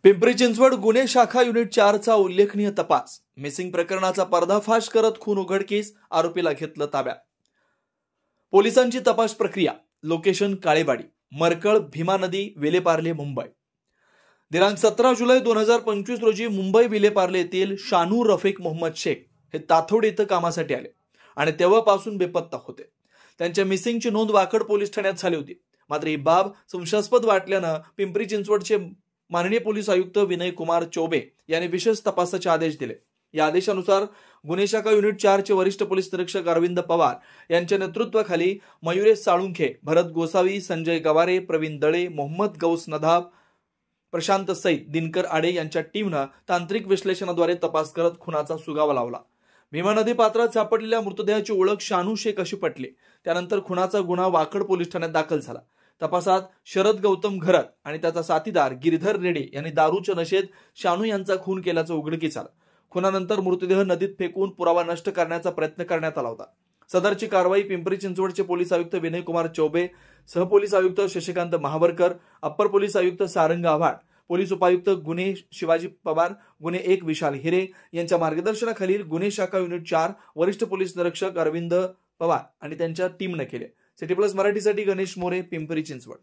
पिंपरी चिंचवड गुन्हे शाखा युनिट 4 चा उल्लेखनीय तपास। मिसिंग प्रकरणाचा पर्दाफाश करत खून उघडकीस, आरोपीला घेतलं ताब्यात। पोलिसांची तपास प्रक्रिया। लोकेशन काळेवाडी, मरकळ, भीमा नदी, विलेपार्ले, मुंबई। दिनांक 17 जुलै 2025 रोजी मुंबई विलेपार्ले येथील शानू रफिक मोहम्मद शेख हे ताथोड इथं कामासाठी आले आणि तेव्हापासून बेपत्ता होते। त्यांच्या मिसिंगची नोंद वाकड पोलीस ठाण्यात झाली होती। मात्र ही बाब संशयास्पद वाटल्यानं पिंपरी चिंचवडचे माननीय पोलीस आयुक्त विनय कुमार चौबे यांनी विशेष तपासाचे आदेश दिले। या आदेशानुसार गुन्हे शाखा युनिट 4 चे वरिष्ठ पोलीस निरीक्षक अरविंद पवार यांच्या नेतृत्वाखाली मयुरेश साळुंखे, भरत गोसावी, संजय गवारे, प्रवीण दळे, मोहम्मद गौस नदाब, प्रशांत सईद, दिनकर आडे यांच्या टीमनं तांत्रिक विश्लेषणाद्वारे तपास करत खुनाचा सुगावा लावला। भीमा नदी पात्रात सापडलेल्या मृतदेहाची ओळख शानू शेख अशी पटली। त्यानंतर खुनाचा गुन्हा वाकड पोलीस ठाण्यात दाखल झाला। तपासात शरद गौतम घरत आणि त्याचा साथीदार गिरधर रेड्डी यांनी दारूच्या नशेत शानू यांचा खून केल्याचं उघडकीस आलं। खुनानंतर मृतदेह नदीत फेकून पुरावा नष्ट करण्याचा प्रयत्न करण्यात आला होता। सदरची कारवाई पिंपरी चिंचवडचे पोलीस आयुक्त विनय कुमार चौबे, सहपोलीस आयुक्त शशिकांत महावरकर, अप्पर पोलीस आयुक्त सारंग आव्हाड, पोलीस उपायुक्त गुन्हे शिवाजी पवार, गुन्हे 1 विशाल हिरे यांच्या मार्गदर्शनाखाली गुन्हे शाखा युनिट 4 वरिष्ठ पोलीस निरीक्षक अरविंद पवार आणि त्यांच्या टीमने केले। सिटी प्लस मराठीसाठी गणेश मोरे, पिंपरी चिंचवड।